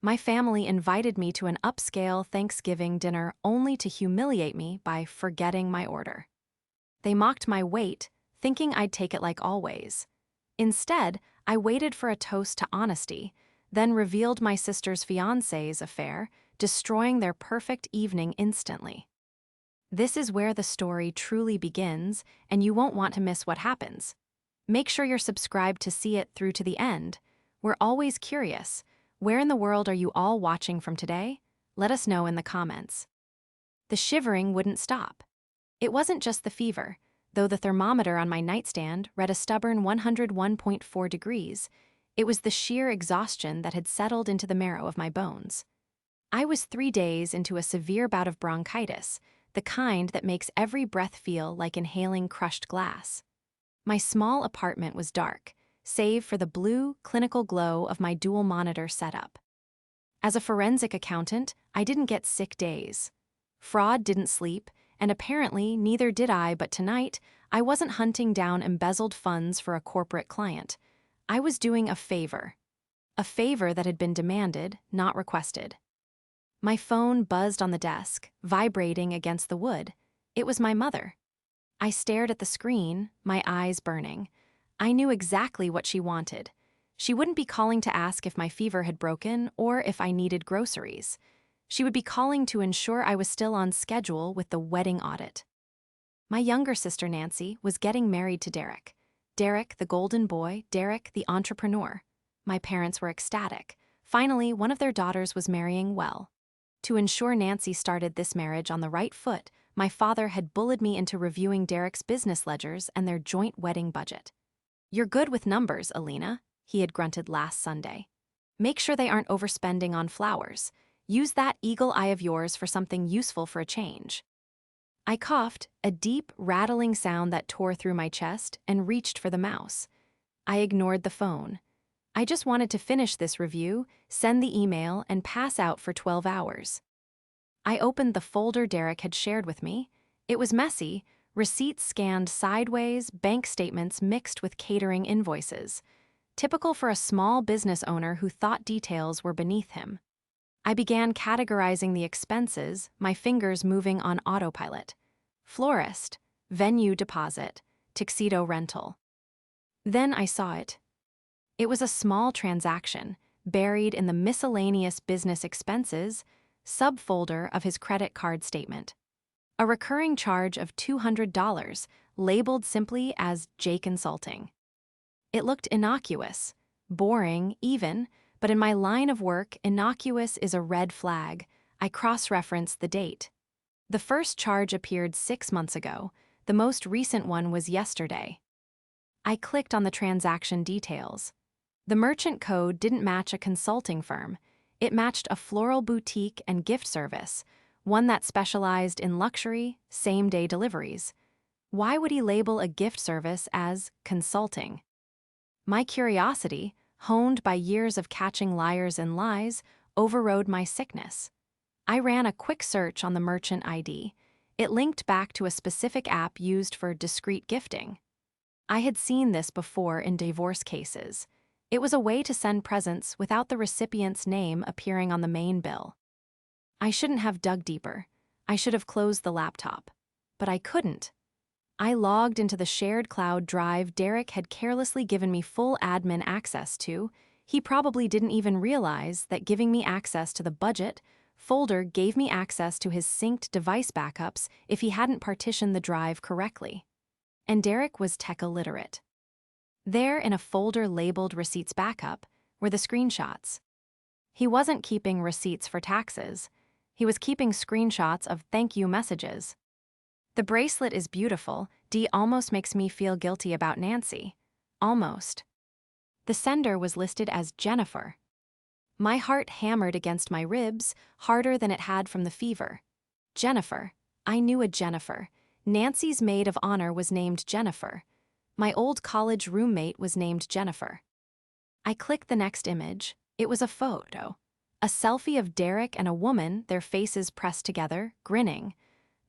My family invited me to an upscale Thanksgiving dinner only to humiliate me by forgetting my order. They mocked my weight, thinking I'd take it like always. Instead, I waited for a toast to honesty, then revealed my sister's fiancé's affair, destroying their perfect evening instantly. This is where the story truly begins, and you won't want to miss what happens. Make sure you're subscribed to see it through to the end. We're always curious. Where in the world are you all watching from today? Let us know in the comments. The shivering wouldn't stop. It wasn't just the fever, though the thermometer on my nightstand read a stubborn 101.4 degrees. It was the sheer exhaustion that had settled into the marrow of my bones. I was 3 days into a severe bout of bronchitis, the kind that makes every breath feel like inhaling crushed glass. My small apartment was dark, save for the blue, clinical glow of my dual monitor setup. As a forensic accountant, I didn't get sick days. Fraud didn't sleep, and apparently neither did I, but tonight, I wasn't hunting down embezzled funds for a corporate client. I was doing a favor that had been demanded, not requested. My phone buzzed on the desk, vibrating against the wood. It was my mother. I stared at the screen, my eyes burning. I knew exactly what she wanted. She wouldn't be calling to ask if my fever had broken or if I needed groceries. She would be calling to ensure I was still on schedule with the wedding audit. My younger sister Nancy was getting married to Derek. Derek, the golden boy, Derek, the entrepreneur. My parents were ecstatic. Finally, one of their daughters was marrying well. To ensure Nancy started this marriage on the right foot, my father had bullied me into reviewing Derek's business ledgers and their joint wedding budget. "You're good with numbers, Alina," he had grunted last Sunday. "Make sure they aren't overspending on flowers. Use that eagle eye of yours for something useful for a change." I coughed, a deep, rattling sound that tore through my chest, and reached for the mouse. I ignored the phone. I just wanted to finish this review, send the email, and pass out for 12 hours. I opened the folder Derek had shared with me. It was messy, receipts scanned sideways, bank statements mixed with catering invoices. Typical for a small business owner who thought details were beneath him. I began categorizing the expenses, my fingers moving on autopilot. Florist, venue deposit, tuxedo rental. Then I saw it. It was a small transaction, buried in the miscellaneous business expenses subfolder of his credit card statement. A recurring charge of $200, labeled simply as J Consulting. It looked innocuous, boring even, but in my line of work, innocuous is a red flag. I cross-referenced the date. The first charge appeared 6 months ago. The most recent one was yesterday. I clicked on the transaction details. The merchant code didn't match a consulting firm. It matched a floral boutique and gift service, one that specialized in luxury, same-day deliveries. Why would he label a gift service as consulting? My curiosity, honed by years of catching liars and lies, overrode my sickness. I ran a quick search on the merchant ID. It linked back to a specific app used for discreet gifting. I had seen this before in divorce cases. It was a way to send presents without the recipient's name appearing on the main bill. I shouldn't have dug deeper. I should have closed the laptop. But I couldn't. I logged into the shared cloud drive Derek had carelessly given me full admin access to. He probably didn't even realize that giving me access to the budget folder gave me access to his synced device backups if he hadn't partitioned the drive correctly. And Derek was tech illiterate. There, in a folder labeled Receipts Backup, were the screenshots. He wasn't keeping receipts for taxes. He was keeping screenshots of thank you messages. "The bracelet is beautiful. Dee almost makes me feel guilty about Nancy." Almost. The sender was listed as Jennifer. My heart hammered against my ribs, harder than it had from the fever. Jennifer. I knew a Jennifer. Nancy's maid of honor was named Jennifer. My old college roommate was named Jennifer. I clicked the next image. It was a photo. A selfie of Derek and a woman, their faces pressed together, grinning.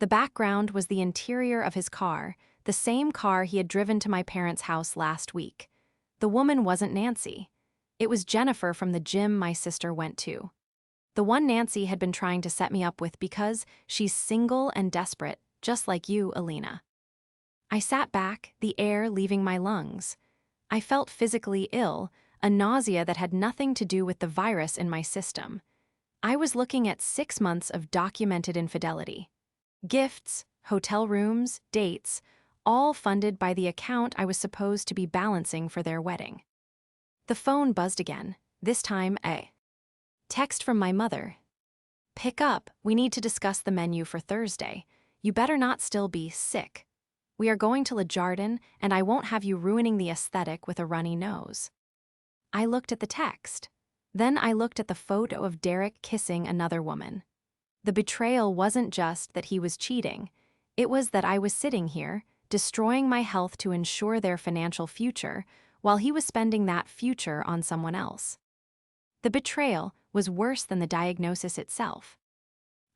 The background was the interior of his car, the same car he had driven to my parents' house last week. The woman wasn't Nancy. It was Jennifer from the gym my sister went to. The one Nancy had been trying to set me up with because she's single and desperate, just like you, Alina. I sat back, the air leaving my lungs. I felt physically ill, a nausea that had nothing to do with the virus in my system. I was looking at 6 months of documented infidelity. Gifts, hotel rooms, dates, all funded by the account I was supposed to be balancing for their wedding. The phone buzzed again, this time a text from my mother. "Pick up, we need to discuss the menu for Thursday. You better not still be sick. We are going to Le Jardin, and I won't have you ruining the aesthetic with a runny nose." I looked at the text. Then I looked at the photo of Derek kissing another woman. The betrayal wasn't just that he was cheating. It was that I was sitting here, destroying my health to ensure their financial future, while he was spending that future on someone else. The betrayal was worse than the diagnosis itself.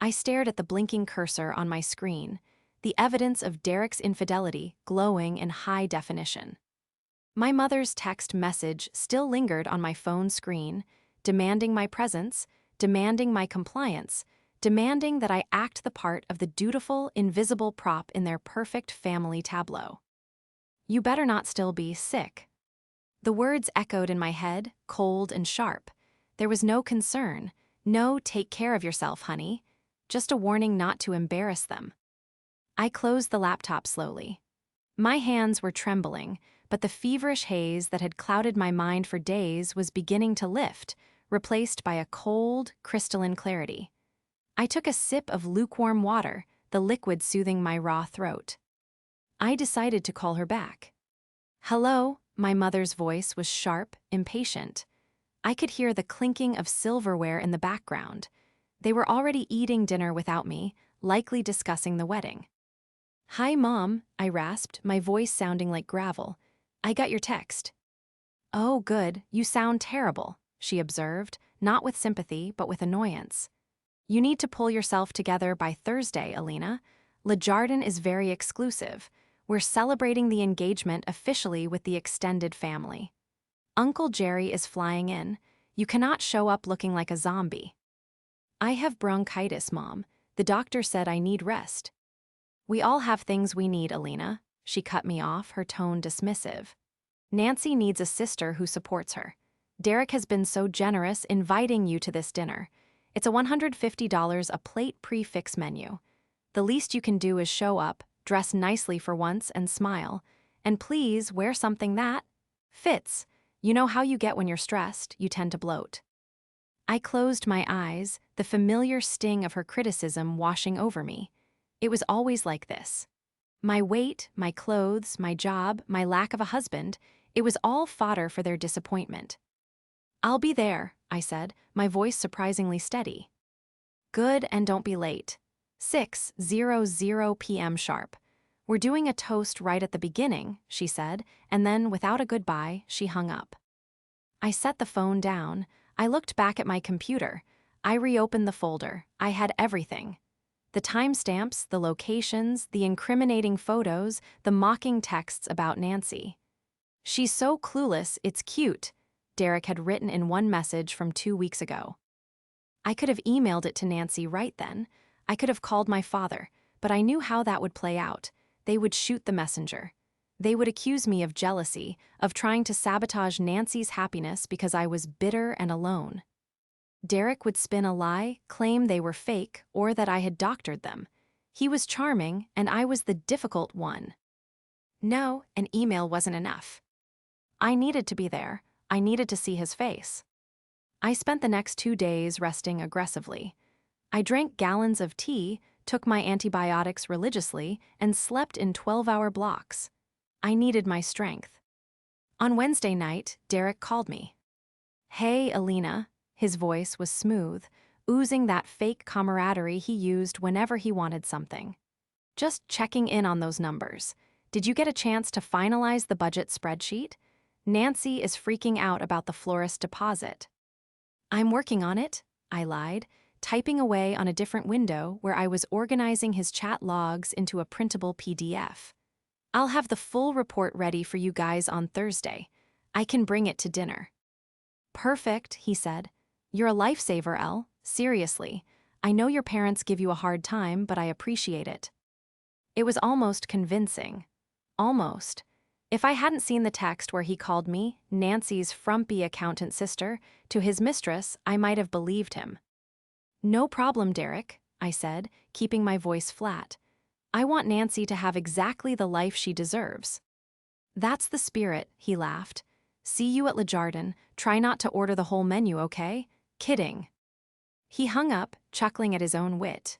I stared at the blinking cursor on my screen, the evidence of Derek's infidelity glowing in high definition. My mother's text message still lingered on my phone screen, demanding my presence, demanding my compliance, demanding that I act the part of the dutiful, invisible prop in their perfect family tableau. "You better not still be sick." The words echoed in my head, cold and sharp. There was no concern, no "take care of yourself, honey," just a warning not to embarrass them. I closed the laptop slowly. My hands were trembling, but the feverish haze that had clouded my mind for days was beginning to lift, replaced by a cold, crystalline clarity. I took a sip of lukewarm water, the liquid soothing my raw throat. I decided to call her back. "Hello," my mother's voice was sharp, impatient. I could hear the clinking of silverware in the background. They were already eating dinner without me, likely discussing the wedding. "Hi, Mom," I rasped, my voice sounding like gravel. "I got your text." "Oh, good, you sound terrible," she observed, not with sympathy, but with annoyance. "You need to pull yourself together by Thursday, Alina. Le Jardin is very exclusive. We're celebrating the engagement officially with the extended family. Uncle Jerry is flying in. You cannot show up looking like a zombie." "I have bronchitis, Mom. The doctor said I need rest." "We all have things we need, Alina." She cut me off, her tone dismissive. "Nancy needs a sister who supports her. Derek has been so generous inviting you to this dinner. It's a $150 a plate prix-fixe menu. The least you can do is show up, dress nicely for once, and smile. And please wear something that fits. You know how you get when you're stressed, you tend to bloat." I closed my eyes, the familiar sting of her criticism washing over me. It was always like this. My weight, my clothes, my job, my lack of a husband, it was all fodder for their disappointment. "I'll be there," I said, my voice surprisingly steady. "Good, and don't be late. 6:00 p.m. sharp. We're doing a toast right at the beginning," she said, and then, without a goodbye, she hung up. I set the phone down. I looked back at my computer. I reopened the folder. I had everything. The timestamps, the locations, the incriminating photos, the mocking texts about Nancy. "She's so clueless, it's cute," Derek had written in one message from 2 weeks ago. I could have emailed it to Nancy right then. I could have called my father, but I knew how that would play out. They would shoot the messenger. They would accuse me of jealousy, of trying to sabotage Nancy's happiness because I was bitter and alone. Derek would spin a lie, claim they were fake, or that I had doctored them. He was charming, and I was the difficult one. No, an email wasn't enough. I needed to be there. I needed to see his face. I spent the next 2 days resting aggressively. I drank gallons of tea, took my antibiotics religiously, and slept in 12-hour blocks. I needed my strength. On Wednesday night, Derek called me. "Hey, Alina." His voice was smooth, oozing that fake camaraderie he used whenever he wanted something. "Just checking in on those numbers. Did you get a chance to finalize the budget spreadsheet? Nancy is freaking out about the florist deposit." "I'm working on it," I lied, typing away on a different window where I was organizing his chat logs into a printable PDF. "I'll have the full report ready for you guys on Thursday. I can bring it to dinner." "Perfect," he said. "You're a lifesaver, Elle. Seriously, I know your parents give you a hard time, but I appreciate it. It was almost convincing. Almost. If I hadn't seen the text where he called me, Nancy's frumpy accountant sister, to his mistress, I might have believed him. No problem, Derek, I said, keeping my voice flat. I want Nancy to have exactly the life she deserves. That's the spirit, he laughed. See you at Le Jardin. Try not to order the whole menu, okay? Kidding. He hung up, chuckling at his own wit.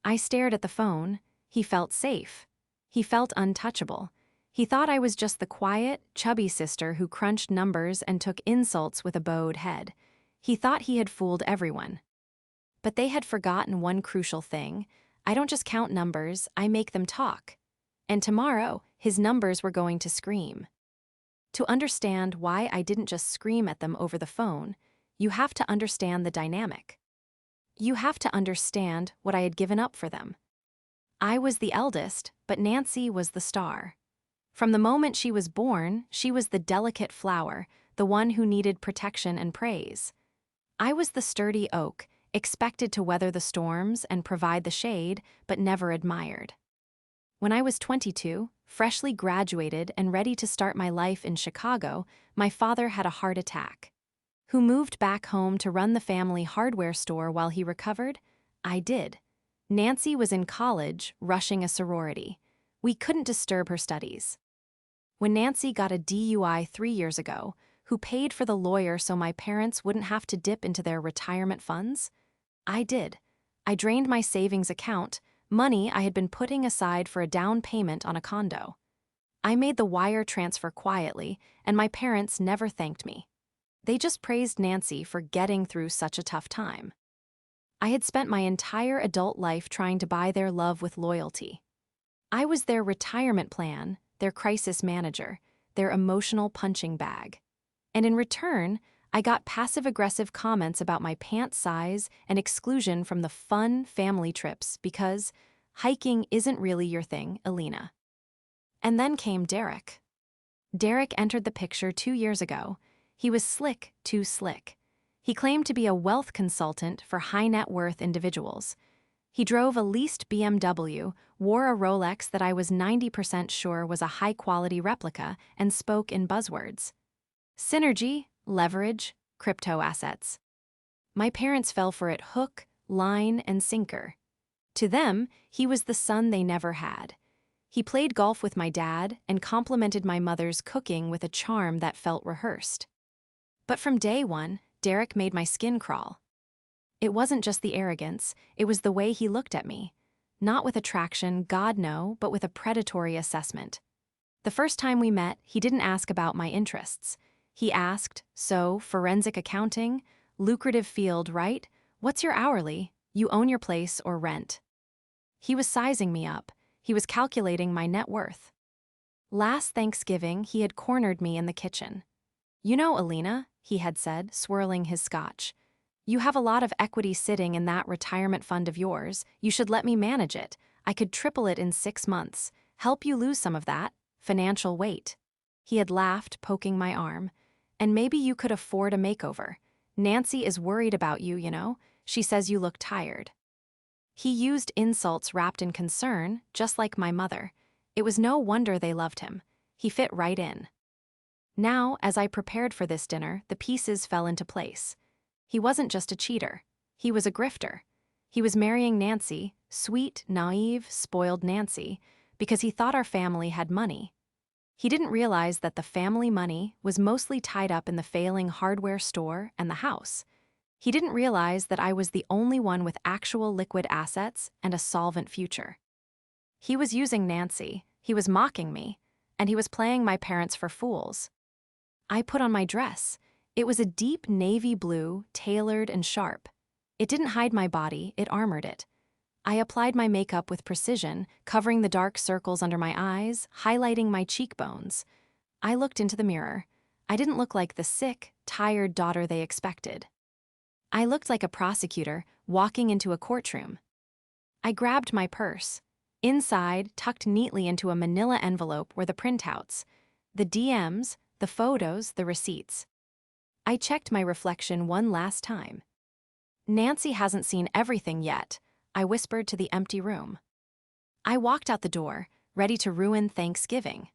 I stared at the phone. He felt safe. He felt untouchable. He thought I was just the quiet, chubby sister who crunched numbers and took insults with a bowed head. He thought he had fooled everyone. But they had forgotten one crucial thing. I don't just count numbers, I make them talk. And tomorrow, his numbers were going to scream. To understand why I didn't just scream at them over the phone, you have to understand the dynamic. You have to understand what I had given up for them. I was the eldest, but Nancy was the star. From the moment she was born, she was the delicate flower, the one who needed protection and praise. I was the sturdy oak, expected to weather the storms and provide the shade, but never admired. When I was 22, freshly graduated and ready to start my life in Chicago, my father had a heart attack. Who moved back home to run the family hardware store while he recovered? I did. Nancy was in college, rushing a sorority. We couldn't disturb her studies. When Nancy got a DUI 3 years ago, who paid for the lawyer so my parents wouldn't have to dip into their retirement funds? I did. I drained my savings account, money I had been putting aside for a down payment on a condo. I made the wire transfer quietly, and my parents never thanked me. They just praised Nancy for getting through such a tough time. I had spent my entire adult life trying to buy their love with loyalty. I was their retirement plan, their crisis manager, their emotional punching bag. And in return, I got passive-aggressive comments about my pant size and exclusion from the fun family trips because hiking isn't really your thing, Alina. And then came Derek. Derek entered the picture 2 years ago. He was slick, too slick. He claimed to be a wealth consultant for high-net-worth individuals. He drove a leased BMW, wore a Rolex that I was 90% sure was a high-quality replica, and spoke in buzzwords. Synergy, leverage, crypto assets. My parents fell for it hook, line, and sinker. To them, he was the son they never had. He played golf with my dad and complimented my mother's cooking with a charm that felt rehearsed. But from day one, Derek made my skin crawl. It wasn't just the arrogance, it was the way he looked at me. Not with attraction, God no, but with a predatory assessment. The first time we met, he didn't ask about my interests. He asked, so, forensic accounting? Lucrative field, right? What's your hourly? You own your place or rent. He was sizing me up. He was calculating my net worth. Last Thanksgiving, he had cornered me in the kitchen. You know, Alina, he had said, swirling his scotch. You have a lot of equity sitting in that retirement fund of yours. You should let me manage it. I could triple it in 6 months. Help you lose some of that financial weight. He had laughed, poking my arm. And maybe you could afford a makeover. Nancy is worried about you, you know. She says you look tired. He used insults wrapped in concern, just like my mother. It was no wonder they loved him. He fit right in. Now, as I prepared for this dinner, the pieces fell into place. He wasn't just a cheater. He was a grifter. He was marrying Nancy, sweet, naive, spoiled Nancy, because he thought our family had money. He didn't realize that the family money was mostly tied up in the failing hardware store and the house. He didn't realize that I was the only one with actual liquid assets and a solvent future. He was using Nancy, he was mocking me, and he was playing my parents for fools. I put on my dress. It was a deep navy blue, tailored and sharp. It didn't hide my body, it armored it. I applied my makeup with precision, covering the dark circles under my eyes, highlighting my cheekbones. I looked into the mirror. I didn't look like the sick, tired daughter they expected. I looked like a prosecutor walking into a courtroom. I grabbed my purse. Inside, tucked neatly into a manila envelope, were the printouts, the DMs, the photos, the receipts. I checked my reflection one last time. Nancy hasn't seen everything yet, I whispered to the empty room. I walked out the door, ready to ruin Thanksgiving.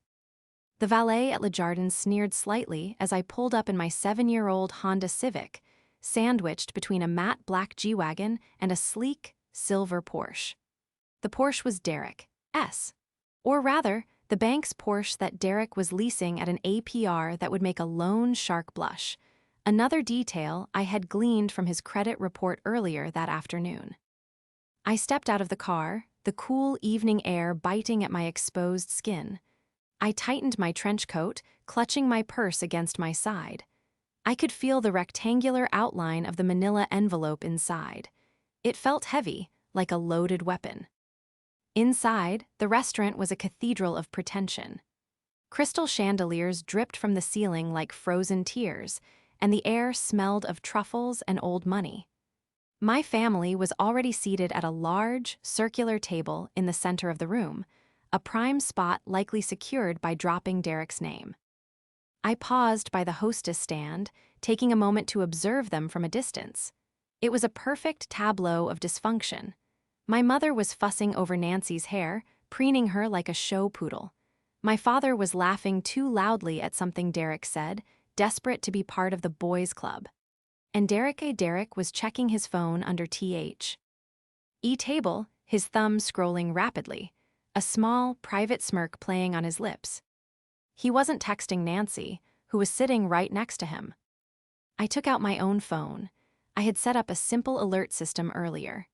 The valet at Le Jardin sneered slightly as I pulled up in my 7-year-old Honda Civic, sandwiched between a matte black G-Wagon and a sleek, silver Porsche. The Porsche was Derek's. Or rather, the bank's Porsche that Derek was leasing at an APR that would make a loan shark blush, another detail I had gleaned from his credit report earlier that afternoon. I stepped out of the car, the cool evening air biting at my exposed skin. I tightened my trench coat, clutching my purse against my side. I could feel the rectangular outline of the manila envelope inside. It felt heavy, like a loaded weapon. Inside, the restaurant was a cathedral of pretension. Crystal chandeliers dripped from the ceiling like frozen tears, and the air smelled of truffles and old money. My family was already seated at a large, circular table in the center of the room, a prime spot likely secured by dropping Derek's name. I paused by the hostess stand, taking a moment to observe them from a distance. It was a perfect tableau of dysfunction. My mother was fussing over Nancy's hair, preening her like a show poodle. My father was laughing too loudly at something Derek said, desperate to be part of the boys' club. And Derek was checking his phone under TH. E-table, his thumb scrolling rapidly, a small, private smirk playing on his lips. He wasn't texting Nancy, who was sitting right next to him. I took out my own phone. I had set up a simple alert system earlier.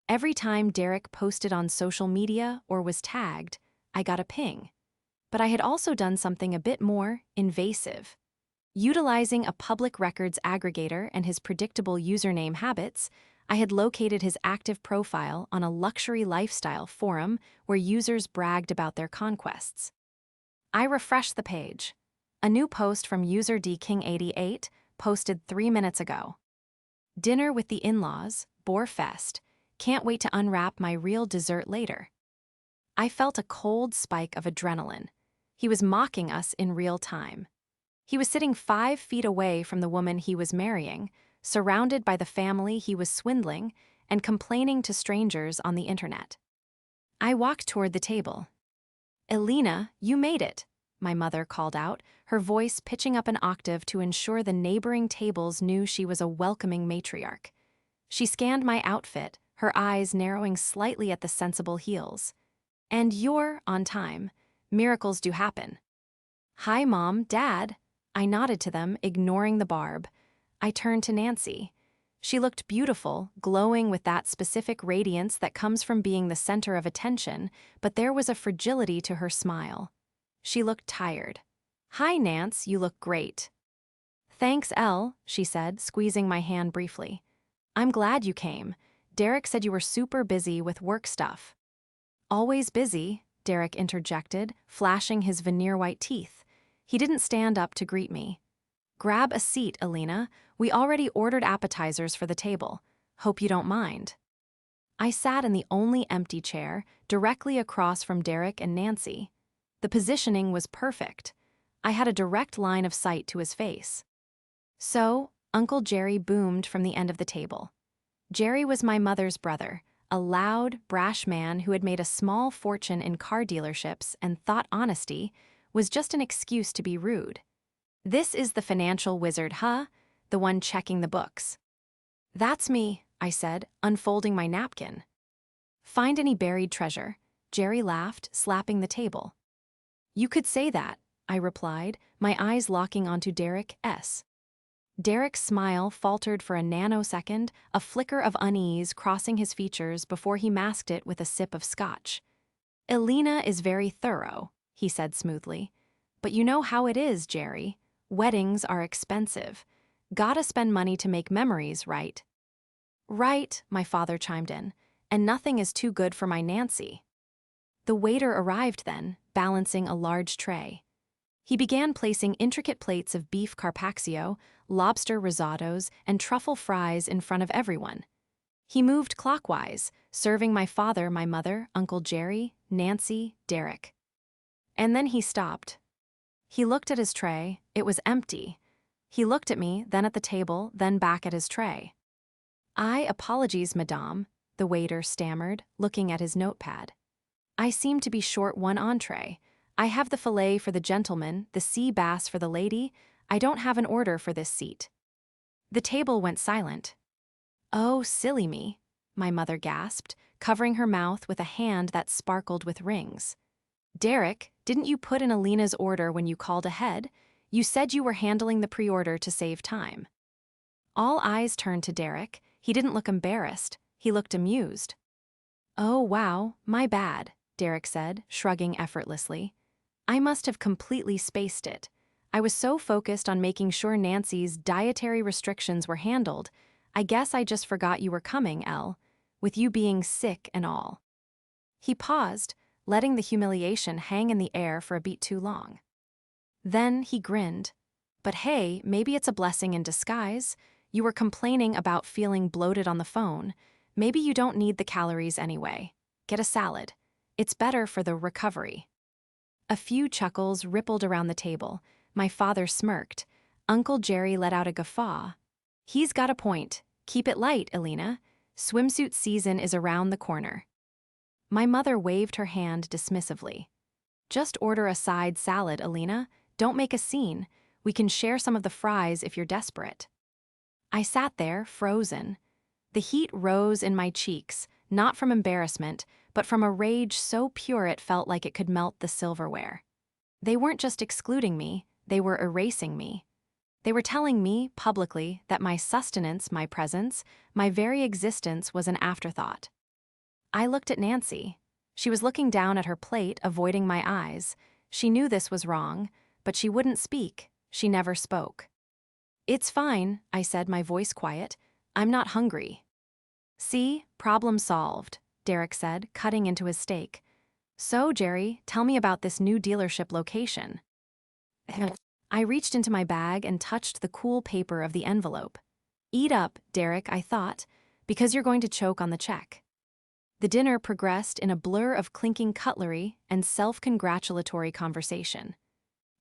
Every time Derek posted on social media or was tagged, I got a ping. But I had also done something a bit more invasive. Utilizing a public records aggregator and his predictable username habits, I had located his active profile on a luxury lifestyle forum where users bragged about their conquests. I refreshed the page. A new post from user DKing88 posted 3 minutes ago. Dinner with the in-laws, Boar Fest. Can't wait to unwrap my real dessert later. I felt a cold spike of adrenaline. He was mocking us in real time. He was sitting 5 feet away from the woman he was marrying, surrounded by the family he was swindling, and complaining to strangers on the internet. I walked toward the table. "Elena, you made it," my mother called out, her voice pitching up an octave to ensure the neighboring tables knew she was a welcoming matriarch. She scanned my outfit, her eyes narrowing slightly at the sensible heels. "And you're on time. Miracles do happen." "Hi, Mom, Dad." I nodded to them, ignoring the barb. I turned to Nancy. She looked beautiful, glowing with that specific radiance that comes from being the center of attention, but there was a fragility to her smile. She looked tired. "Hi, Nance, you look great." "Thanks, Elle," she said, squeezing my hand briefly. "I'm glad you came. Derek said you were super busy with work stuff." "Always busy," Derek interjected, flashing his veneer-white teeth. He didn't stand up to greet me. "Grab a seat, Elena. We already ordered appetizers for the table. Hope you don't mind." I sat in the only empty chair, directly across from Derek and Nancy. The positioning was perfect. I had a direct line of sight to his face. "So," Uncle Jerry boomed from the end of the table. Jerry was my mother's brother, a loud, brash man who had made a small fortune in car dealerships and thought honesty was just an excuse to be rude. "This is the financial wizard, huh? The one checking the books." "That's me," I said, unfolding my napkin. "Find any buried treasure?" Jerry laughed, slapping the table. "You could say that," I replied, my eyes locking onto Derek's. Derek's smile faltered for a nanosecond, a flicker of unease crossing his features before he masked it with a sip of scotch. "Elena is very thorough," he said smoothly. "But you know how it is, Jerry. Weddings are expensive. Gotta spend money to make memories, right?" "Right," my father chimed in, "and nothing is too good for my Nancy." The waiter arrived then, balancing a large tray. He began placing intricate plates of beef carpaccio, lobster risottos, and truffle fries in front of everyone. He moved clockwise, serving my father, my mother, Uncle Jerry, Nancy, Derek. And then he stopped. He looked at his tray. It was empty. He looked at me, then at the table, then back at his tray. Apologies, madame, the waiter stammered, looking at his notepad. I seem to be short one entree. I have the fillet for the gentleman, the sea bass for the lady. I don't have an order for this seat. The table went silent. Oh, silly me, my mother gasped, covering her mouth with a hand that sparkled with rings. Derek, didn't you put in Alina's order when you called ahead? You said you were handling the pre-order to save time. All eyes turned to Derek. He didn't look embarrassed. He looked amused. Oh, wow, my bad, Derek said, shrugging effortlessly. I must have completely spaced it. I was so focused on making sure Nancy's dietary restrictions were handled, I guess I just forgot you were coming, Elle, with you being sick and all. He paused, letting the humiliation hang in the air for a beat too long. Then he grinned. But hey, maybe it's a blessing in disguise. You were complaining about feeling bloated on the phone. Maybe you don't need the calories anyway. Get a salad. It's better for the recovery. A few chuckles rippled around the table. My father smirked. Uncle Jerry let out a guffaw. He's got a point. Keep it light, Alina. Swimsuit season is around the corner. My mother waved her hand dismissively. Just order a side salad, Alina. Don't make a scene. We can share some of the fries if you're desperate. I sat there, frozen. The heat rose in my cheeks, not from embarrassment, but from a rage so pure it felt like it could melt the silverware. They weren't just excluding me, they were erasing me. They were telling me, publicly, that my sustenance, my presence, my very existence was an afterthought. I looked at Nancy. She was looking down at her plate, avoiding my eyes. She knew this was wrong, but she wouldn't speak. She never spoke. It's fine, I said, my voice quiet. I'm not hungry. See, problem solved, Derek said, cutting into his steak. So, Jerry, tell me about this new dealership location. I reached into my bag and touched the cool paper of the envelope. Eat up, Derek, I thought, because you're going to choke on the check. The dinner progressed in a blur of clinking cutlery and self-congratulatory conversation.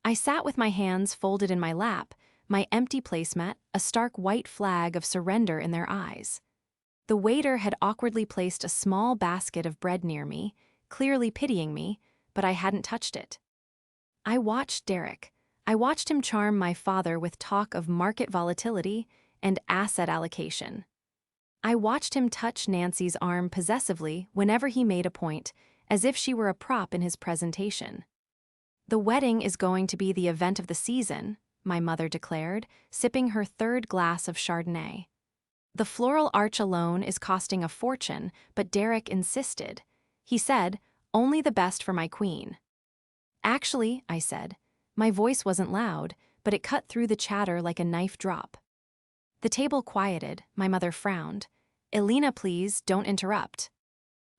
I sat with my hands folded in my lap, my empty placemat, a stark white flag of surrender in their eyes. The waiter had awkwardly placed a small basket of bread near me, clearly pitying me, but I hadn't touched it. I watched Derek. I watched him charm my father with talk of market volatility and asset allocation. I watched him touch Nancy's arm possessively whenever he made a point, as if she were a prop in his presentation. The wedding is going to be the event of the season, my mother declared, sipping her third glass of Chardonnay. The floral arch alone is costing a fortune, but Derek insisted. He said, only the best for my queen. Actually, I said, my voice wasn't loud, but it cut through the chatter like a knife drop. The table quieted, my mother frowned. Alina, please, don't interrupt.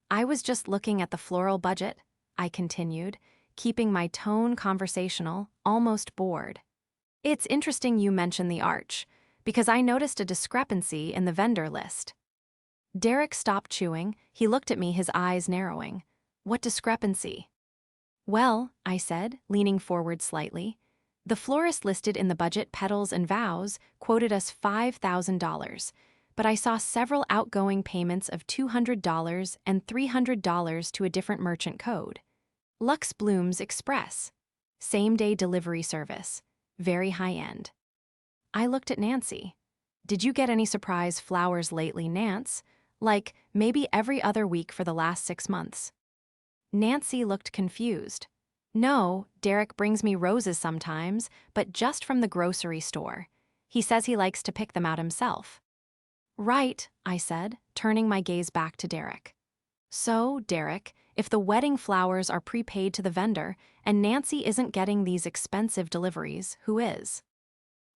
I was just looking at the floral budget, I continued, keeping my tone conversational, almost bored. It's interesting you mention the arch, because I noticed a discrepancy in the vendor list. Derek stopped chewing. He looked at me, his eyes narrowing. What discrepancy? Well, I said, leaning forward slightly, the florist listed in the budget Petals and Vows quoted us $5,000, but I saw several outgoing payments of $200 and $300 to a different merchant code. Lux Blooms Express. Same-day delivery service. Very high-end. I looked at Nancy. Did you get any surprise flowers lately, Nance? Like, maybe every other week for the last 6 months. Nancy looked confused. No, Derek brings me roses sometimes, but just from the grocery store. He says he likes to pick them out himself. Right, I said, turning my gaze back to Derek. So, Derek, if the wedding flowers are prepaid to the vendor and Nancy isn't getting these expensive deliveries, who is?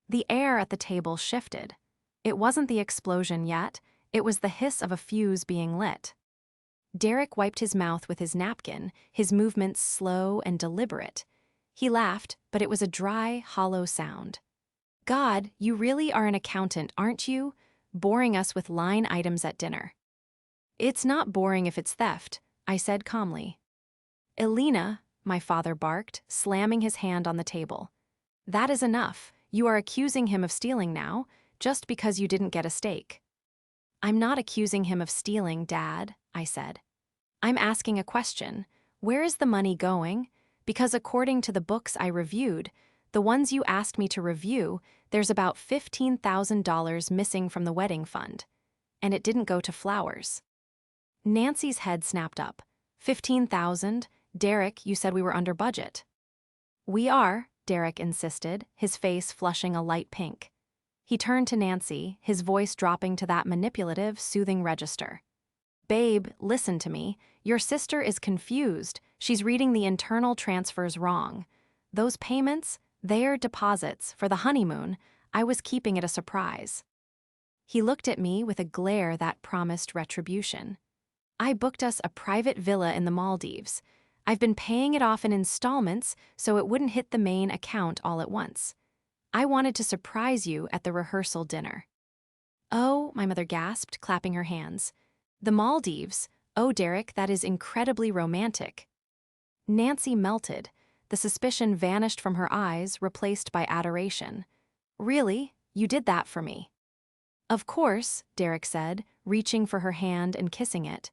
The air at the table shifted. It wasn't the explosion yet, it was the hiss of a fuse being lit. Derek wiped his mouth with his napkin, his movements slow and deliberate. He laughed, but it was a dry, hollow sound. God, you really are an accountant, aren't you? Boring us with line items at dinner. It's not boring if it's theft, I said calmly. Alina, my father barked, slamming his hand on the table. That is enough. You are accusing him of stealing now, just because you didn't get a steak. I'm not accusing him of stealing, Dad, I said. I'm asking a question. Where is the money going? Because according to the books I reviewed, the ones you asked me to review, there's about $15,000 missing from the wedding fund. And it didn't go to flowers. Nancy's head snapped up. 15,000? Derek, you said we were under budget. We are, Derek insisted, his face flushing a light pink. He turned to Nancy, his voice dropping to that manipulative, soothing register. Babe, listen to me. Your sister is confused. She's reading the internal transfers wrong. Those payments, they're deposits for the honeymoon. I was keeping it a surprise. He looked at me with a glare that promised retribution. I booked us a private villa in the Maldives. I've been paying it off in installments so it wouldn't hit the main account all at once. I wanted to surprise you at the rehearsal dinner. Oh, my mother gasped, clapping her hands. The Maldives? Oh, Derek, that is incredibly romantic. Nancy melted. The suspicion vanished from her eyes, replaced by adoration. Really? You did that for me? Of course, Derek said, reaching for her hand and kissing it.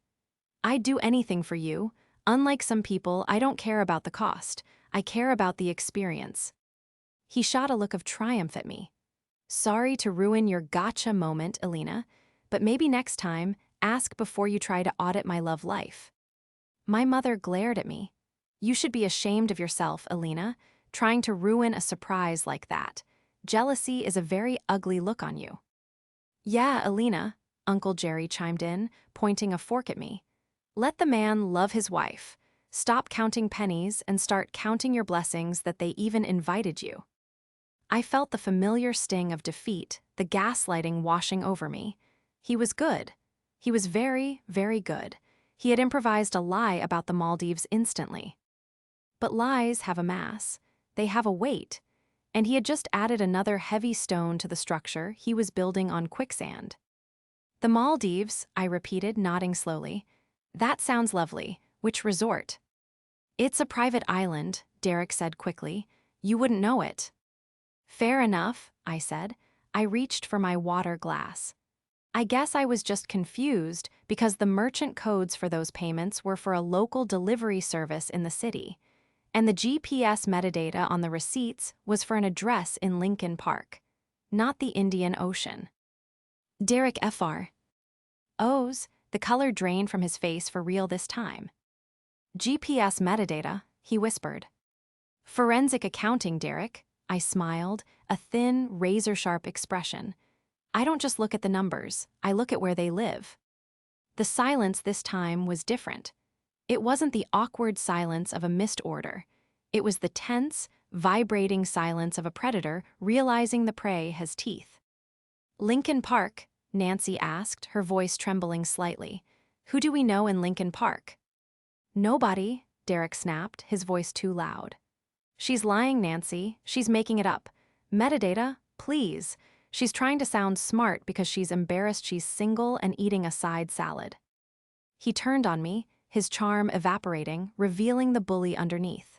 I'd do anything for you. Unlike some people, I don't care about the cost. I care about the experience. He shot a look of triumph at me. Sorry to ruin your gotcha moment, Alina, but maybe next time, ask before you try to audit my love life. My mother glared at me. You should be ashamed of yourself, Alina, trying to ruin a surprise like that. Jealousy is a very ugly look on you. Yeah, Alina, Uncle Jerry chimed in, pointing a fork at me. Let the man love his wife. Stop counting pennies and start counting your blessings that they even invited you. I felt the familiar sting of defeat, the gaslighting washing over me. He was good. He was very, very good. He had improvised a lie about the Maldives instantly. But lies have a mass. They have a weight. And he had just added another heavy stone to the structure he was building on quicksand. The Maldives, I repeated, nodding slowly. That sounds lovely. Which resort? It's a private island, Derek said quickly. You wouldn't know it. Fair enough, I said. I reached for my water glass. I guess I was just confused because the merchant codes for those payments were for a local delivery service in the city, and the GPS metadata on the receipts was for an address in Lincoln Park, not the Indian Ocean. Derek Fr. O's, the color drained from his face for real this time. GPS metadata, he whispered. Forensic accounting, Derek, I smiled, a thin, razor-sharp expression. I don't just look at the numbers, I look at where they live. The silence this time was different. It wasn't the awkward silence of a missed order. It was the tense, vibrating silence of a predator realizing the prey has teeth. Lincoln Park, Nancy asked, her voice trembling slightly. Who do we know in Lincoln Park? Nobody, Derek snapped, his voice too loud. She's lying, Nancy. She's making it up. Metadata, please. She's trying to sound smart because she's embarrassed she's single and eating a side salad. He turned on me, his charm evaporating, revealing the bully underneath.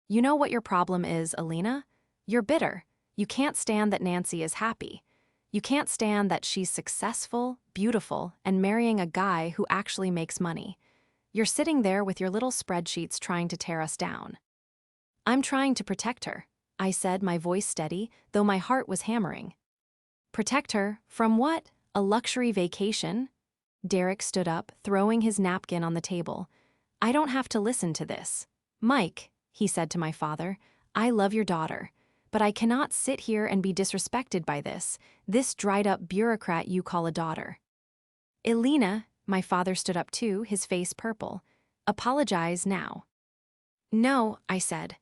You know what your problem is, Alina? You're bitter. You can't stand that Nancy is happy. You can't stand that she's successful, beautiful, and marrying a guy who actually makes money. You're sitting there with your little spreadsheets trying to tear us down. I'm trying to protect her, I said, my voice steady, though my heart was hammering. Protect her from what? A luxury vacation? Derek stood up, throwing his napkin on the table. I don't have to listen to this. Mike, he said to my father, I love your daughter, but I cannot sit here and be disrespected by this dried-up bureaucrat you call a daughter. Elena, my father stood up too, his face purple. Apologize now. No, I said.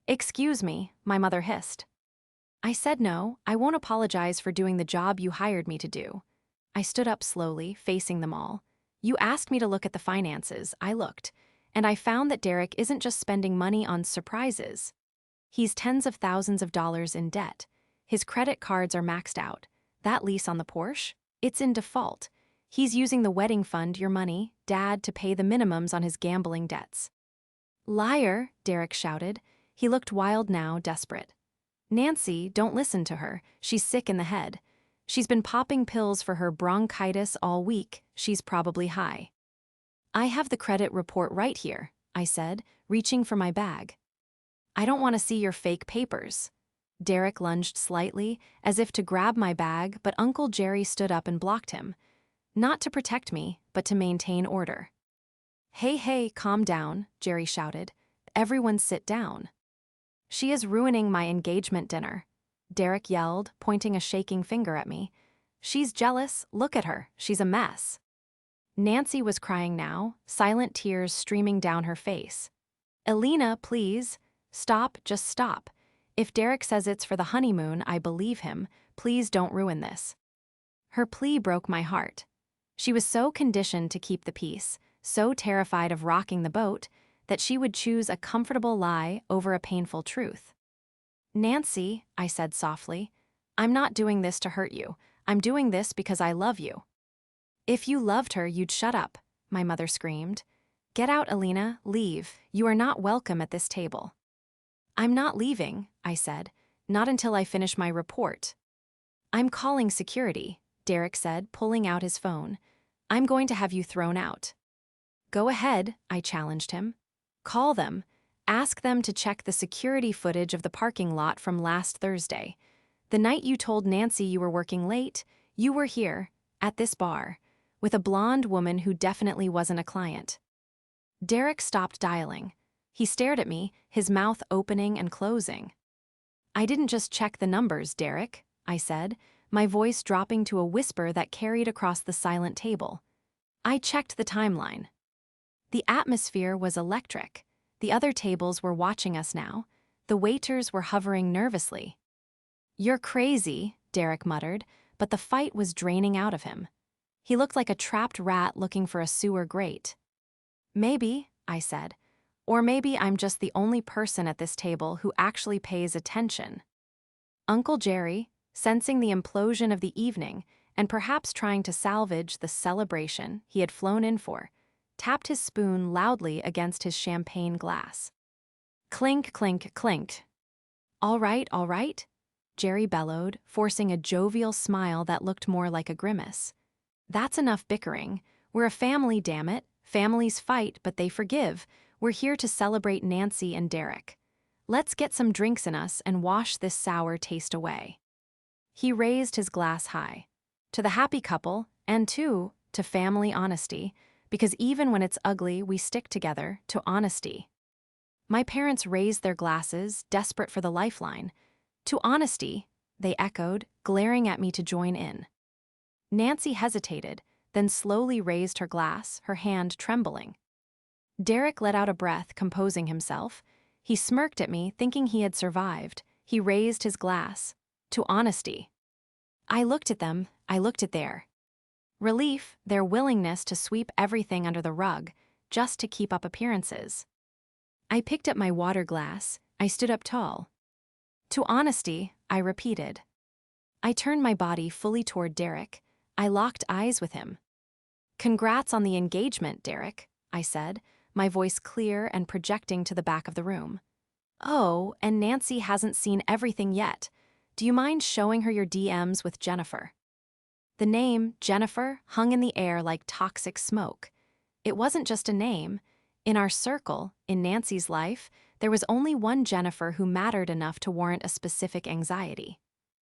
Excuse me, my mother hissed. I said no, I won't apologize for doing the job you hired me to do. I stood up slowly, facing them all. You asked me to look at the finances, I looked, and I found that Derek isn't just spending money on surprises. He's tens of thousands of dollars in debt. His credit cards are maxed out. That lease on the Porsche? It's in default. He's using the wedding fund, your money, Dad, to pay the minimums on his gambling debts. Liar, Derek shouted. He looked wild now, desperate. Nancy, don't listen to her. She's sick in the head. She's been popping pills for her bronchitis all week. She's probably high. I have the credit report right here, I said, reaching for my bag. I don't want to see your fake papers. Derek lunged slightly, as if to grab my bag, but Uncle Jerry stood up and blocked him. Not to protect me, but to maintain order. Hey, calm down, Jerry shouted. Everyone sit down. She is ruining my engagement dinner, Derek yelled, pointing a shaking finger at me. She's jealous, look at her, she's a mess. Nancy was crying now, silent tears streaming down her face. Elena, please. Stop, just stop. If Derek says it's for the honeymoon, I believe him. Please don't ruin this. Her plea broke my heart. She was so conditioned to keep the peace, so terrified of rocking the boat, that she would choose a comfortable lie over a painful truth. Nancy, I said softly, I'm not doing this to hurt you. I'm doing this because I love you. If you loved her, you'd shut up, my mother screamed. Get out, Elena, leave. You are not welcome at this table. I'm not leaving, I said, not until I finish my report. I'm calling security, Derek said, pulling out his phone. I'm going to have you thrown out. Go ahead, I challenged him. Call them. Ask them to check the security footage of the parking lot from last Thursday. The night you told Nancy you were working late, you were here, at this bar, with a blonde woman who definitely wasn't a client. Derek stopped dialing. He stared at me, his mouth opening and closing. I didn't just check the numbers, Derek, I said, my voice dropping to a whisper that carried across the silent table. I checked the timeline. The atmosphere was electric. The other tables were watching us now. The waiters were hovering nervously. You're crazy, Derek muttered, but the fight was draining out of him. He looked like a trapped rat looking for a sewer grate. Maybe, I said, or maybe I'm just the only person at this table who actually pays attention. Uncle Jerry, sensing the implosion of the evening and perhaps trying to salvage the celebration he had flown in for, tapped his spoon loudly against his champagne glass. Clink, clink, clink. All right, Jerry bellowed, forcing a jovial smile that looked more like a grimace. That's enough bickering. We're a family, damn it. Families fight, but they forgive. We're here to celebrate Nancy and Derek. Let's get some drinks in us and wash this sour taste away. He raised his glass high. To the happy couple, and to family honesty, because even when it's ugly, we stick together, to honesty. My parents raised their glasses, desperate for the lifeline. To honesty, they echoed, glaring at me to join in. Nancy hesitated, then slowly raised her glass, her hand trembling. Derek let out a breath, composing himself. He smirked at me, thinking he had survived. He raised his glass. To honesty. I looked at them, I looked at their relief, their willingness to sweep everything under the rug, just to keep up appearances. I picked up my water glass, I stood up tall. To honesty, I repeated. I turned my body fully toward Derek. I locked eyes with him. Congrats on the engagement, Derek, I said, my voice clear and projecting to the back of the room. Oh, and Nancy hasn't seen everything yet. Do you mind showing her your DMs with Jennifer? The name, Jennifer, hung in the air like toxic smoke. It wasn't just a name. In our circle, in Nancy's life, there was only one Jennifer who mattered enough to warrant a specific anxiety.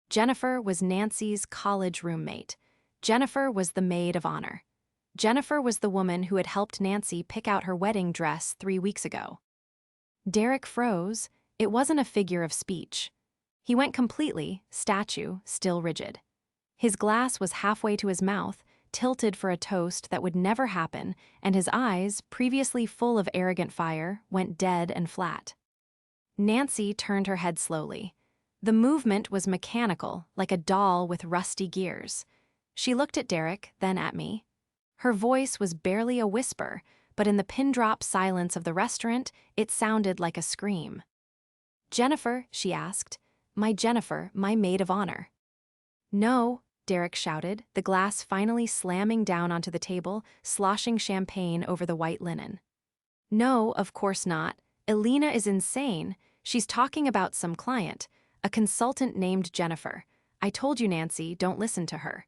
Jennifer was Nancy's college roommate. Jennifer was the maid of honor. Jennifer was the woman who had helped Nancy pick out her wedding dress 3 weeks ago. Derek froze. It wasn't a figure of speech. He went completely, statue, still rigid. His glass was halfway to his mouth, tilted for a toast that would never happen, and his eyes, previously full of arrogant fire, went dead and flat. Nancy turned her head slowly. The movement was mechanical, like a doll with rusty gears. She looked at Derek, then at me. Her voice was barely a whisper, but in the pin-drop silence of the restaurant, it sounded like a scream. Jennifer, she asked. My Jennifer, my maid of honor. No, Derek shouted, the glass finally slamming down onto the table, sloshing champagne over the white linen. No, of course not. Elena is insane. She's talking about some client, a consultant named Jennifer. I told you, Nancy, don't listen to her.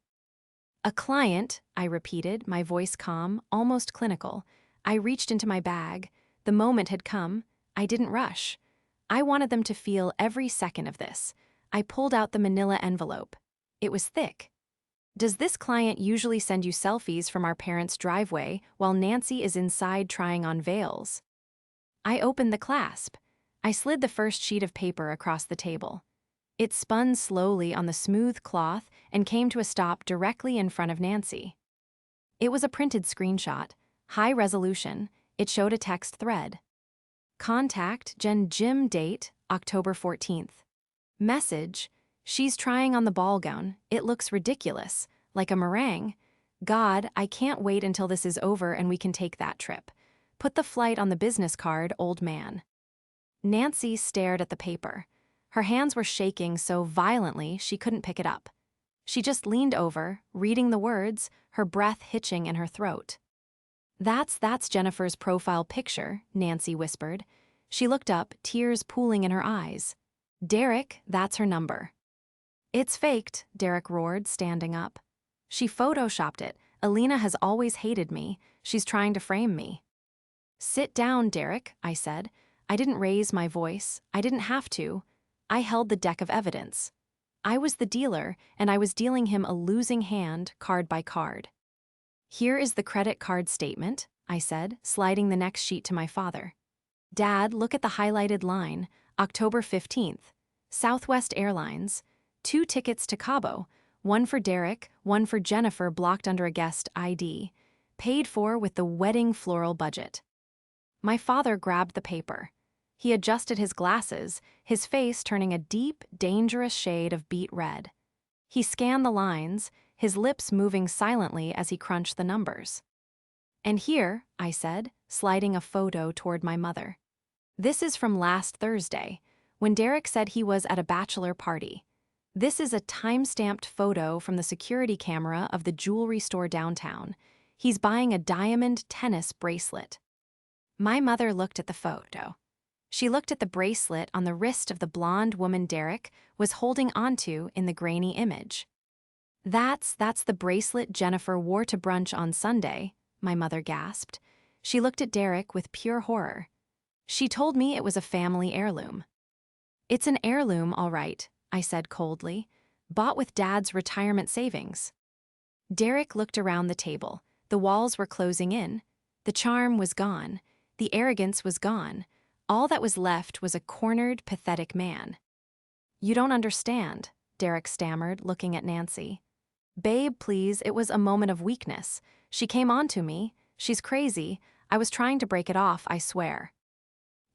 A client, I repeated, my voice calm, almost clinical. I reached into my bag. The moment had come. I didn't rush. I wanted them to feel every second of this. I pulled out the manila envelope. It was thick. Does this client usually send you selfies from our parents' driveway while Nancy is inside trying on veils? I opened the clasp. I slid the first sheet of paper across the table. It spun slowly on the smooth cloth and came to a stop directly in front of Nancy. It was a printed screenshot, high resolution. It showed a text thread. Contact Jen Jim date October 14th. Message: she's trying on the ball gown. It looks ridiculous, like a meringue. God, I can't wait until this is over and we can take that trip. Put the flight on the business card, old man. Nancy stared at the paper. Her hands were shaking so violently she couldn't pick it up. She just leaned over, reading the words, her breath hitching in her throat. That's Jennifer's profile picture, Nancy whispered. She looked up, tears pooling in her eyes. Derek, that's her number. It's faked, Derek roared, standing up. She photoshopped it. Alina has always hated me. She's trying to frame me. Sit down, Derek, I said. I didn't raise my voice. I didn't have to. I held the deck of evidence. I was the dealer, and I was dealing him a losing hand, card by card. Here is the credit card statement, I said, sliding the next sheet to my father. Dad, look at the highlighted line, October 15th. Southwest Airlines. 2 tickets to Cabo, one for Derek, one for Jennifer blocked under a guest ID. Paid for with the wedding floral budget. My father grabbed the paper. He adjusted his glasses, his face turning a deep, dangerous shade of beet red. He scanned the lines, his lips moving silently as he crunched the numbers. And here, I said, sliding a photo toward my mother. This is from last Thursday, when Derek said he was at a bachelor party. This is a time-stamped photo from the security camera of the jewelry store downtown. He's buying a diamond tennis bracelet. My mother looked at the photo. She looked at the bracelet on the wrist of the blonde woman Derek was holding onto in the grainy image. That's the bracelet Jennifer wore to brunch on Sunday, my mother gasped. She looked at Derek with pure horror. She told me it was a family heirloom. It's an heirloom, all right, I said coldly, bought with Dad's retirement savings. Derek looked around the table. The walls were closing in. The charm was gone. The arrogance was gone. All that was left was a cornered, pathetic man. You don't understand, Derek stammered, looking at Nancy. Babe, please, it was a moment of weakness. She came on to me. She's crazy. I was trying to break it off, I swear.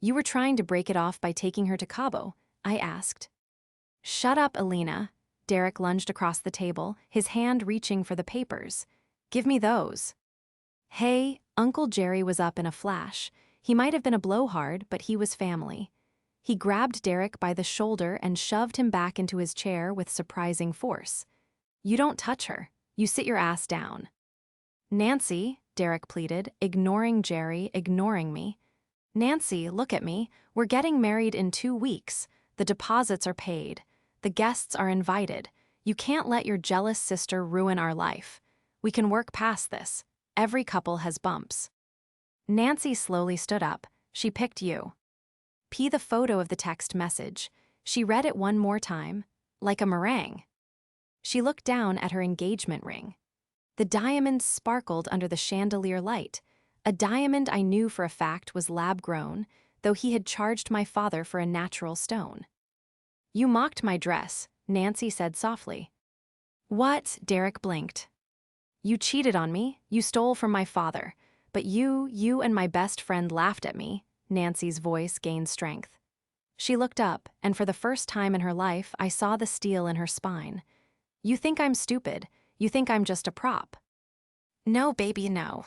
You were trying to break it off by taking her to Cabo, I asked. Shut up, Alina. Derek lunged across the table, his hand reaching for the papers. Give me those. Hey, Uncle Jerry was up in a flash. He might have been a blowhard, but he was family. He grabbed Derek by the shoulder and shoved him back into his chair with surprising force. You don't touch her. You sit your ass down. Nancy, Derek pleaded, ignoring Jerry, ignoring me. Nancy, look at me. We're getting married in 2 weeks. The deposits are paid. The guests are invited. You can't let your jealous sister ruin our life. We can work past this. Every couple has bumps. Nancy slowly stood up. She picked you. P the photo of the text message. She read it one more time, like a meringue. She looked down at her engagement ring. The diamond sparkled under the chandelier light, a diamond I knew for a fact was lab-grown, though he had charged my father for a natural stone. You mocked my dress, Nancy said softly. What? Derek blinked. You cheated on me, you stole from my father, but you and my best friend laughed at me, Nancy's voice gained strength. She looked up, and for the first time in her life, I saw the steel in her spine. You think I'm stupid. You think I'm just a prop. No, baby, no.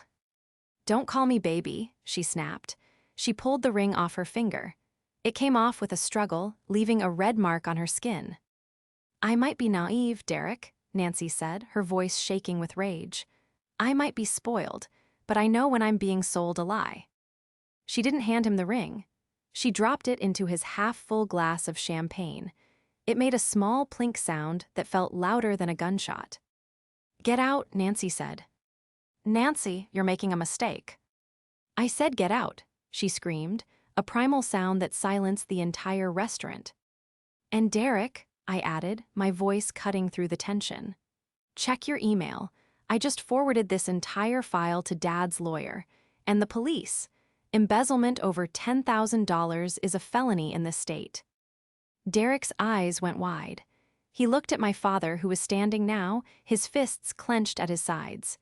Don't call me baby, she snapped. She pulled the ring off her finger. It came off with a struggle, leaving a red mark on her skin. I might be naive, Derek, Nancy said, her voice shaking with rage. I might be spoiled, but I know when I'm being sold a lie. She didn't hand him the ring. She dropped it into his half-full glass of champagne. It made a small plink sound that felt louder than a gunshot. "Get out," Nancy said. "Nancy, you're making a mistake." "I said get out," she screamed, a primal sound that silenced the entire restaurant. "And Derek," I added, my voice cutting through the tension. "Check your email. I just forwarded this entire file to Dad's lawyer. And the police. Embezzlement over $10,000 is a felony in this state." Derek's eyes went wide. He looked at my father, who was standing now, his fists clenched at his sides.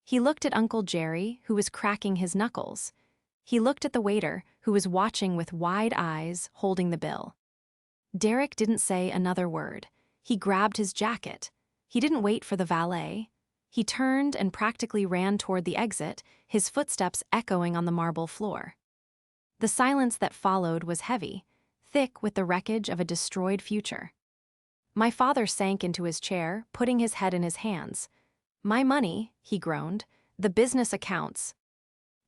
He looked at Uncle Jerry, who was cracking his knuckles. He looked at the waiter, who was watching with wide eyes, holding the bill. Derek didn't say another word. He grabbed his jacket. He didn't wait for the valet. He turned and practically ran toward the exit, his footsteps echoing on the marble floor. The silence that followed was heavy, thick with the wreckage of a destroyed future. My father sank into his chair, putting his head in his hands. "My money," he groaned, "the business accounts."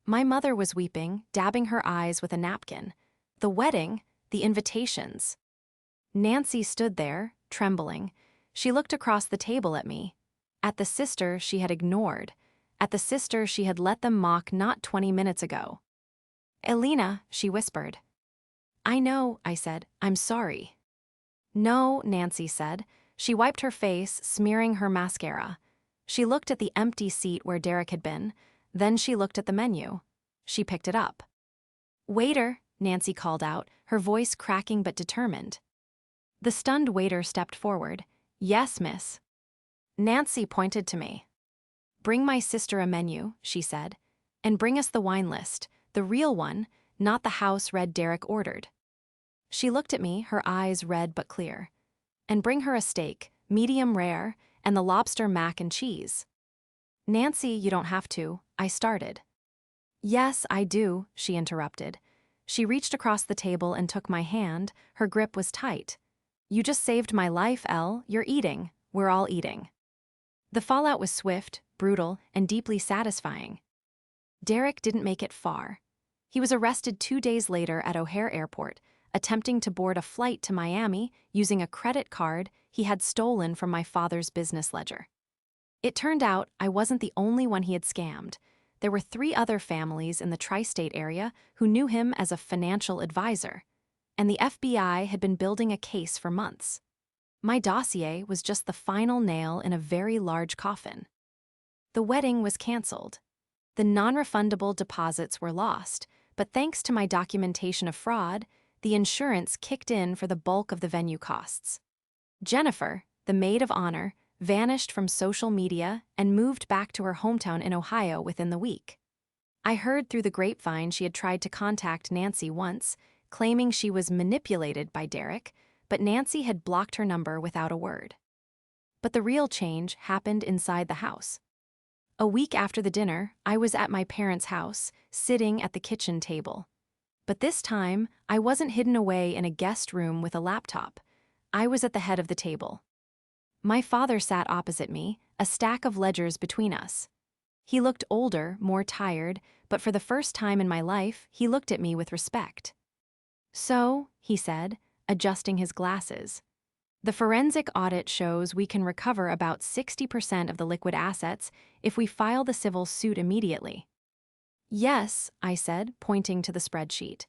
My mother was weeping, dabbing her eyes with a napkin. The wedding, the invitations. Nancy stood there, trembling. She looked across the table at me, at the sister she had ignored, at the sister she had let them mock not 20 minutes ago. "Elena," she whispered. "I know," I said. "I'm sorry." "No," Nancy said. She wiped her face, smearing her mascara. She looked at the empty seat where Derek had been. Then she looked at the menu. She picked it up. "Waiter," Nancy called out, her voice cracking but determined. The stunned waiter stepped forward. "Yes, miss." Nancy pointed to me. "Bring my sister a menu," she said. "And bring us the wine list, the real one, not the house red Derek ordered." She looked at me, her eyes red but clear. "And bring her a steak, medium rare, and the lobster mac and cheese." "Nancy, you don't have to," I started. "Yes, I do," she interrupted. She reached across the table and took my hand. Her grip was tight. "You just saved my life, Elle. You're eating. We're all eating." The fallout was swift, brutal, and deeply satisfying. Derek didn't make it far. He was arrested 2 days later at O'Hare Airport, attempting to board a flight to Miami using a credit card he had stolen from my father's business ledger. It turned out I wasn't the only one he had scammed. There were 3 other families in the tri-state area who knew him as a financial advisor, and the FBI had been building a case for months. My dossier was just the final nail in a very large coffin. The wedding was canceled. The non-refundable deposits were lost, but thanks to my documentation of fraud, the insurance kicked in for the bulk of the venue costs. Jennifer, the maid of honor, vanished from social media and moved back to her hometown in Ohio within the week. I heard through the grapevine she had tried to contact Nancy once, claiming she was manipulated by Derek, but Nancy had blocked her number without a word. But the real change happened inside the house. A week after the dinner, I was at my parents' house, sitting at the kitchen table. But this time, I wasn't hidden away in a guest room with a laptop. I was at the head of the table. My father sat opposite me, a stack of ledgers between us. He looked older, more tired, but for the first time in my life, he looked at me with respect. "So," he said, adjusting his glasses, "the forensic audit shows we can recover about 60% of the liquid assets if we file the civil suit immediately." "Yes," I said, pointing to the spreadsheet.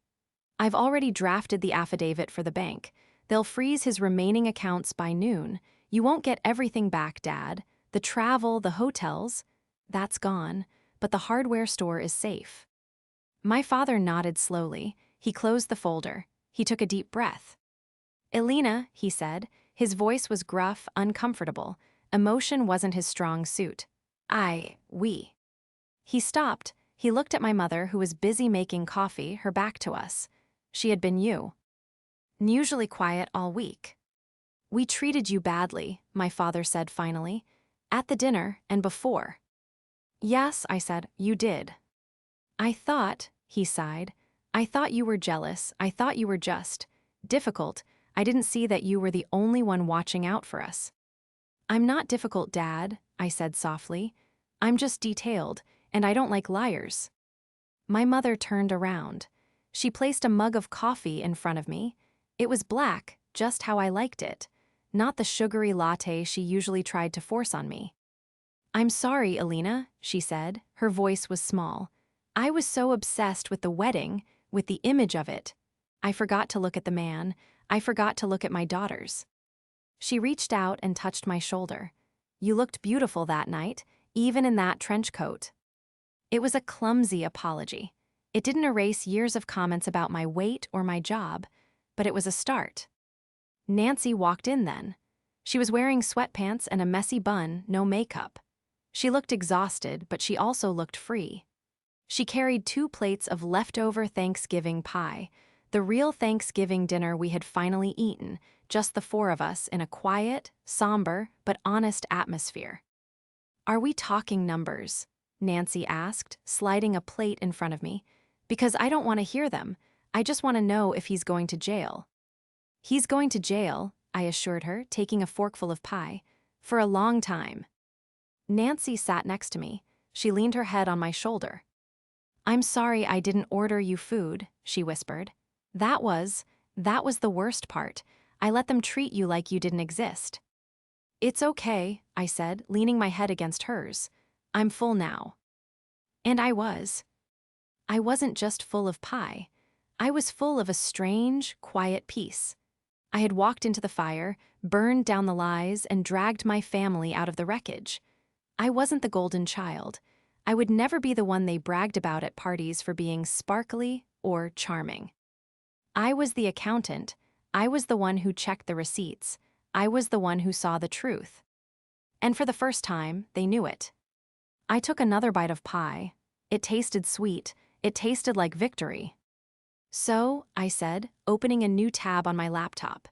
"I've already drafted the affidavit for the bank. They'll freeze his remaining accounts by noon. You won't get everything back, Dad. The travel, the hotels, that's gone, but the hardware store is safe." My father nodded slowly. He closed the folder. He took a deep breath. "Elena," he said. His voice was gruff, uncomfortable. Emotion wasn't his strong suit. We." He stopped. He looked at my mother, who was busy making coffee, her back to us. She had been unusually quiet all week. "We treated you badly," my father said finally. "At the dinner and before." "Yes," I said, "you did." "I thought," he sighed, "I thought you were jealous. I thought you were just difficult. I didn't see that you were the only one watching out for us." "I'm not difficult, Dad," I said softly. "I'm just detailed, and I don't like liars." My mother turned around. She placed a mug of coffee in front of me. It was black, just how I liked it. not the sugary latte she usually tried to force on me. "I'm sorry, Alina," she said. Her voice was small. "I was so obsessed with the wedding, with the image of it. I forgot to look at the man. I forgot to look at my daughters." She reached out and touched my shoulder. "You looked beautiful that night, even in that trench coat." It was a clumsy apology. It didn't erase years of comments about my weight or my job, but it was a start. Nancy walked in then. She was wearing sweatpants and a messy bun, no makeup. She looked exhausted, but she also looked free. She carried 2 plates of leftover Thanksgiving pie, the real Thanksgiving dinner we had finally eaten, just the 4 of us in a quiet, somber, but honest atmosphere. "Are we talking numbers?" Nancy asked, sliding a plate in front of me. "Because I don't want to hear them. I just want to know if he's going to jail." "He's going to jail," I assured her, taking a forkful of pie, "for a long time." Nancy sat next to me. She leaned her head on my shoulder. "I'm sorry I didn't order you food," she whispered. That was the worst part. I let them treat you like you didn't exist." "It's okay," I said, leaning my head against hers. "I'm full now." And I was. I wasn't just full of pie. I was full of a strange, quiet peace. I had walked into the fire, burned down the lies, and dragged my family out of the wreckage. I wasn't the golden child. I would never be the one they bragged about at parties for being sparkly or charming. I was the accountant. I was the one who checked the receipts. I was the one who saw the truth. And for the first time, they knew it. I took another bite of pie. It tasted sweet. It tasted like victory. "So," I said, opening a new tab on my laptop,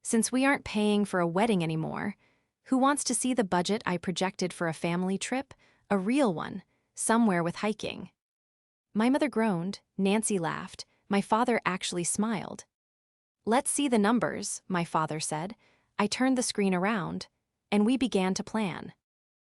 "since we aren't paying for a wedding anymore, who wants to see the budget I projected for a family trip? A real one, somewhere with hiking." My mother groaned, Nancy laughed, my father actually smiled. "Let's see the numbers," my father said. I turned the screen around, and we began to plan.